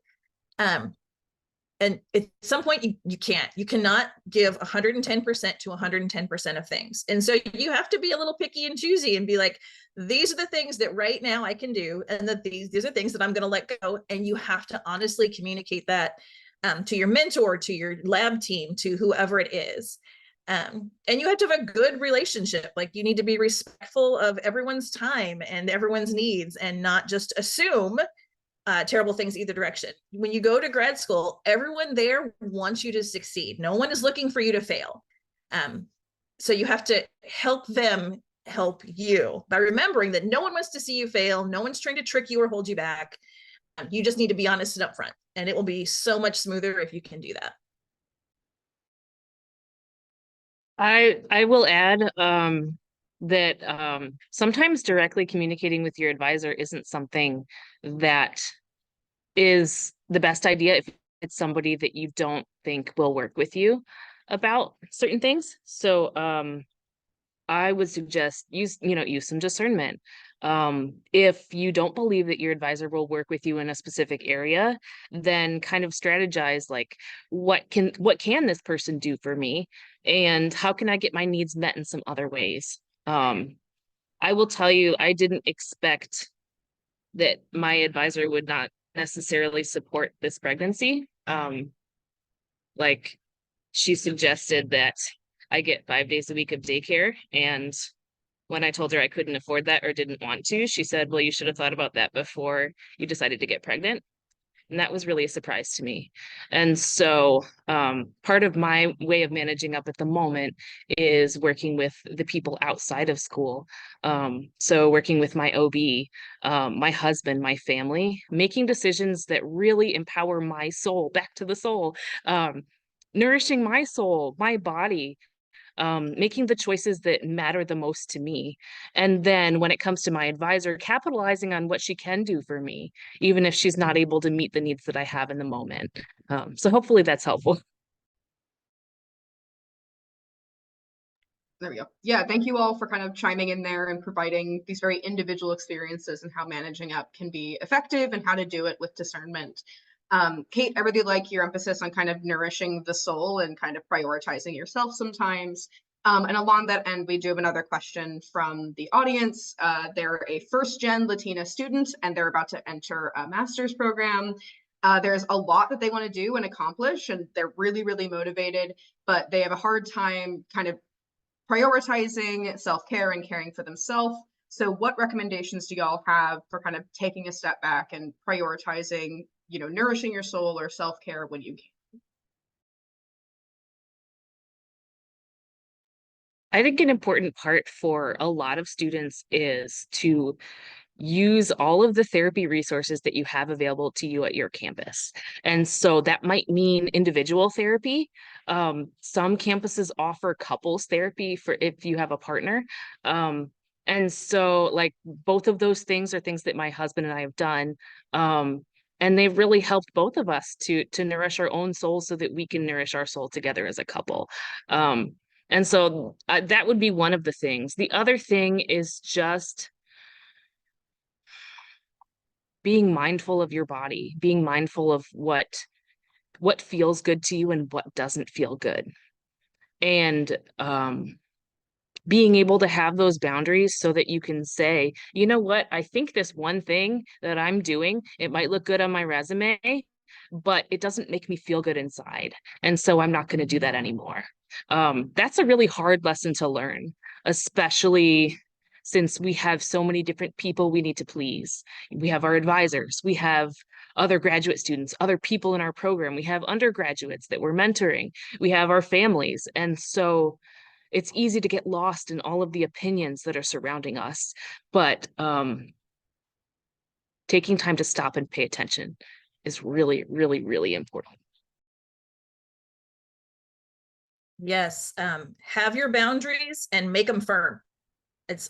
And at some point you cannot give 110% to 110% of things. And so you have to be a little picky and choosy and be like, these are the things that right now I can do. And that these are things that I'm going to let go. And you have to honestly communicate that to your mentor, to your lab team, to whoever it is. And you have to have a good relationship. Like, you need to be respectful of everyone's time and everyone's needs and not just assume terrible things either direction. When you go to grad school, everyone there wants you to succeed. No one is looking for you to fail. So you have to help them help you by remembering that no one wants to see you fail. No one's trying to trick you or hold you back. You just need to be honest and upfront, and it will be so much smoother if you can do that. I will add that sometimes directly communicating with your advisor isn't something that is the best idea if it's somebody that you don't think will work with you about certain things. So I would suggest use some discernment. If you don't believe that your advisor will work with you in a specific area, then kind of strategize like what can this person do for me, and how can I get my needs met in some other ways. I will tell you, I didn't expect that my advisor would not necessarily support this pregnancy. Like she suggested that I get 5 days a week of daycare, and when I told her I couldn't afford that or didn't want to, she said, well, you should have thought about that before you decided to get pregnant. And that was really a surprise to me. And so part of my way of managing up at the moment is working with the people outside of school. So working with my OB, my husband, my family, making decisions that really empower my soul, back to the soul, nourishing my soul, my body, making the choices that matter the most to me. And then when it comes to my advisor, capitalizing on what she can do for me, even if she's not able to meet the needs that I have in the moment. So hopefully that's helpful. There we go. Yeah, thank you all for kind of chiming in there and providing these very individual experiences and how managing up can be effective and how to do it with discernment. Kate, I really like your emphasis on kind of nourishing the soul and kind of prioritizing yourself sometimes. And along that end, we do have another question from the audience. They're a first-gen Latina student, and they're about to enter a master's program. There's a lot that they want to do and accomplish, and they're really, really motivated, but they have a hard time kind of prioritizing self-care and caring for themselves. So what recommendations do y'all have for kind of taking a step back and prioritizing, nourishing your soul or self-care when you can? I think an important part for a lot of students is to use all of the therapy resources that you have available to you at your campus. And so that might mean individual therapy. Some campuses offer couples therapy for if you have a partner. And so like both of those things are things that my husband and I have done. And they've really helped both of us to nourish our own souls so that we can nourish our soul together as a couple. And so that would be one of the things. The other thing is just being mindful of your body, being mindful of what feels good to you and what doesn't feel good. And being able to have those boundaries so that you can say, you know what, I think this one thing that I'm doing, it might look good on my resume, but it doesn't make me feel good inside. And so I'm not going to do that anymore. That's a really hard lesson to learn, especially since we have so many different people we need to please. We have our advisors, we have other graduate students, other people in our program, we have undergraduates that we're mentoring, we have our families. And so it's easy to get lost in all of the opinions that are surrounding us, but taking time to stop and pay attention is really, really, really important. Yes, have your boundaries and make them firm.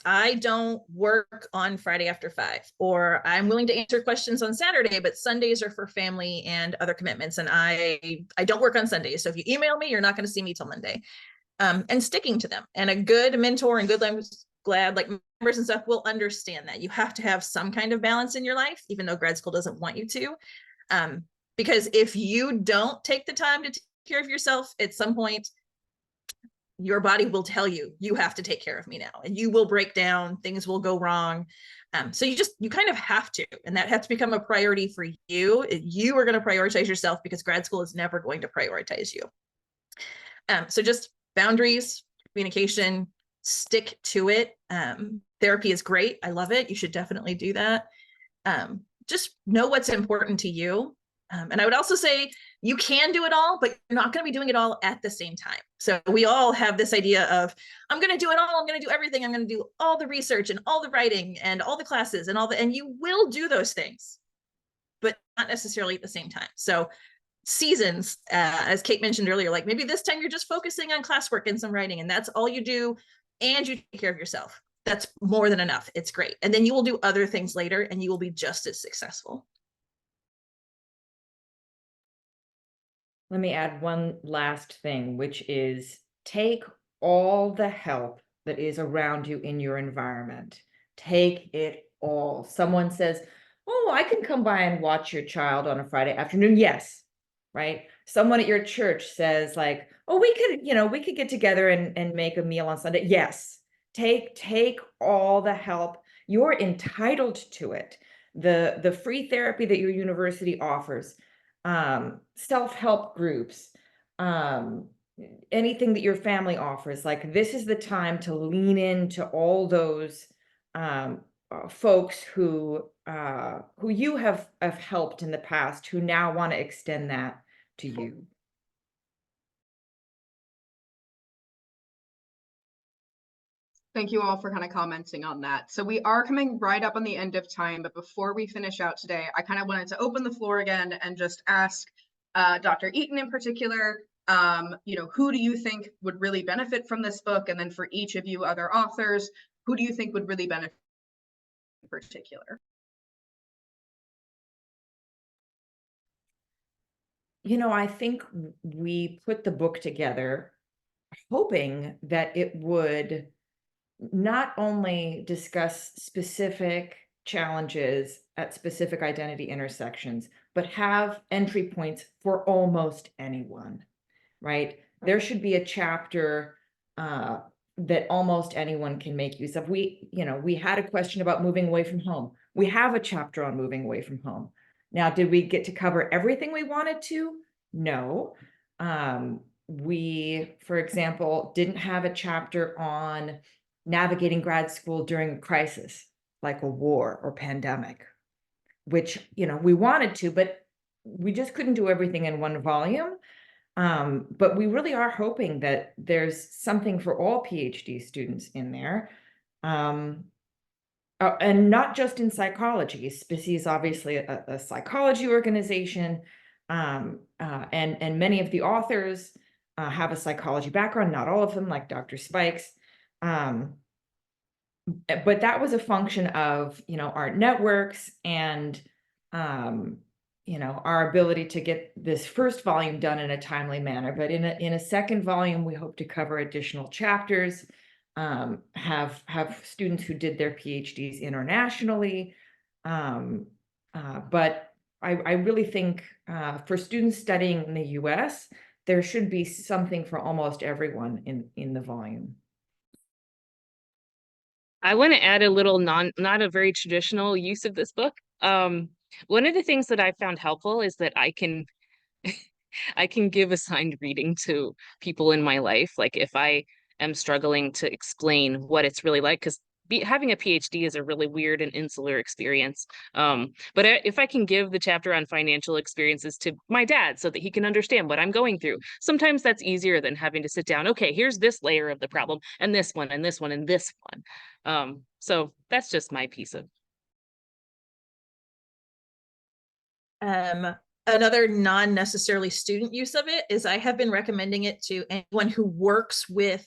I don't work on Friday after 5, or I'm willing to answer questions on Saturday, but Sundays are for family and other commitments. And I don't work on Sundays. So if you email me, you're not going to see me till Monday. And sticking to them. And a good mentor and good language Grad like members and stuff will understand that you have to have some kind of balance in your life, even though grad school doesn't want you to. Because if you don't take the time to take care of yourself, at some point, your body will tell you, you have to take care of me now, and you will break down, things will go wrong. So you kind of have to, and that has to become a priority for you. You are going to prioritize yourself because grad school is never going to prioritize you. So just boundaries, communication, stick to it. Therapy is great. I love it. You should definitely do that. Just know what's important to you. And I would also say you can do it all, but you're not going to be doing it all at the same time. So we all have this idea of, I'm going to do it all. I'm going to do everything. I'm going to do all the research and all the writing and all the classes and and you will do those things. but not necessarily at the same time. So seasons, as Kate mentioned earlier, like maybe this time you're just focusing on classwork and some writing, and that's all you do, and you take care of yourself. That's more than enough. It's great. And then you will do other things later and you will be just as successful. Let me add one last thing, which is take all the help that is around you in your environment. Take it all. Someone says, oh, I can come by and watch your child on a Friday afternoon. Yes, right? Someone at your church says like, oh, we could get together and make a meal on Sunday. Yes, take all the help. You're entitled to it. The free therapy that your university offers, self-help groups, anything that your family offers, like this is the time to lean into all those folks who you have helped in the past, who now want to extend that to you. Thank you all for kind of commenting on that. So we are coming right up on the end of time, but before we finish out today, I kind of wanted to open the floor again and just ask Dr. Eaton in particular, who do you think would really benefit from this book? And then for each of you other authors, who do you think would really benefit in particular? I think we put the book together hoping that it would not only discuss specific challenges at specific identity intersections, but have entry points for almost anyone, right? There should be a chapter that almost anyone can make use of. We had a question about moving away from home. We have a chapter on moving away from home. Now, did we get to cover everything we wanted to? No. We, for example, didn't have a chapter on navigating grad school during a crisis, like a war or pandemic, which, we wanted to, but we just couldn't do everything in one volume. But we really are hoping that there's something for all PhD students in there. And not just in psychology. SPSSI is obviously a psychology organization, and many of the authors have a psychology background, not all of them, like Dr. Spikes. But that was a function of, our networks and, our ability to get this first volume done in a timely manner. But in a second volume, we hope to cover additional chapters, have students who did their PhDs internationally. But I really think for students studying in the US, there should be something for almost everyone in the volume. I want to add a little not a very traditional use of this book. One of the things that I found helpful is that I can give assigned reading to people in my life. Like if I am struggling to explain what it's really like, because having a PhD is a really weird and insular experience. But if I can give the chapter on financial experiences to my dad so that he can understand what I'm going through, sometimes that's easier than having to sit down. Okay, here's this layer of the problem, and this one, and this one, and this one. So that's just my piece of. Another non-necessarily student use of it is I have been recommending it to anyone who works with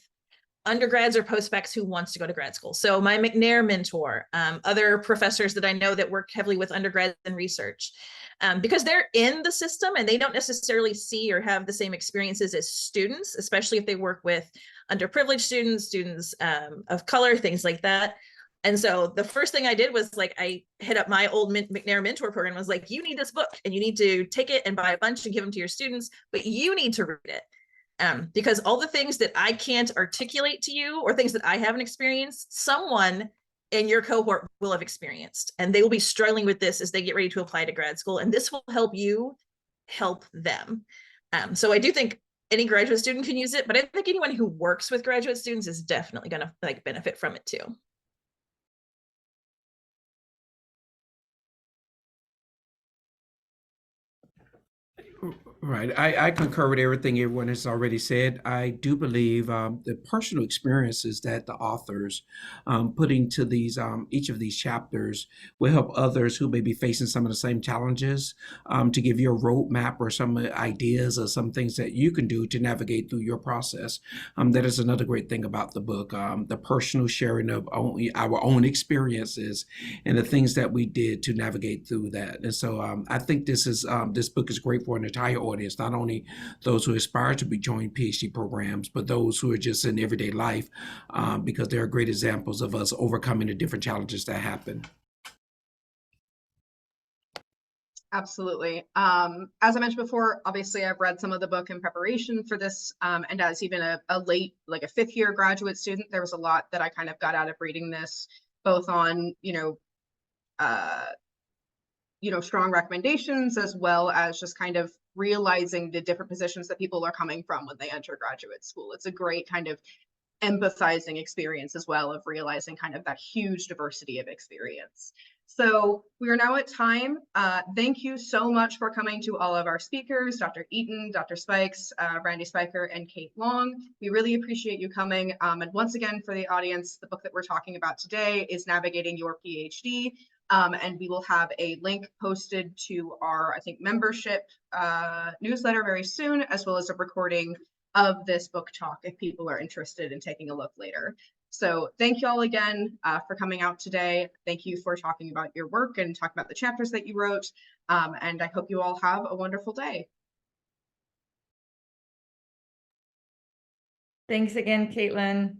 undergrads or postdocs who wants to go to grad school. So my McNair mentor, other professors that I know that work heavily with undergrads and research, because they're in the system and they don't necessarily see or have the same experiences as students, especially if they work with underprivileged students of color, things like that. And so the first thing I did was like, I hit up my old McNair mentor program and was like, you need this book and you need to take it and buy a bunch and give them to your students, but you need to read it. Because all the things that I can't articulate to you or things that I haven't experienced, someone in your cohort will have experienced, and they will be struggling with this as they get ready to apply to grad school. And this will help you help them. So I do think any graduate student can use it, but I think anyone who works with graduate students is definitely going to benefit from it too. Right. I concur with everything everyone has already said. I do believe the personal experiences that the authors put into these each of these chapters will help others who may be facing some of the same challenges to give you a roadmap or some ideas or some things that you can do to navigate through your process. That is another great thing about the book, the personal sharing of our own experiences and the things that we did to navigate through that. And so I think this book is great for an entire audience, not only those who aspire to be join PhD programs, but those who are just in everyday life, because they are great examples of us overcoming the different challenges that happen. Absolutely. As I mentioned before, obviously I've read some of the book in preparation for this, and as even a late, like a fifth year graduate student, there was a lot that I kind of got out of reading this, both on, strong recommendations, as well as just kind of realizing the different positions that people are coming from when they enter graduate school. It's a great kind of empathizing experience as well, of realizing kind of that huge diversity of experience. So we are now at time. Thank you so much for coming to all of our speakers, Dr. Eaton, Dr. Spikes, Randy Spiker, and Kate Long. We really appreciate you coming. And once again, for the audience, the book that we're talking about today is Navigating Your PhD. And we will have a link posted to our, I think, membership newsletter very soon, as well as a recording of this book talk if people are interested in taking a look later. So thank you all again for coming out today. Thank you for talking about your work and talking about the chapters that you wrote. And I hope you all have a wonderful day. Thanks again, Caitlin.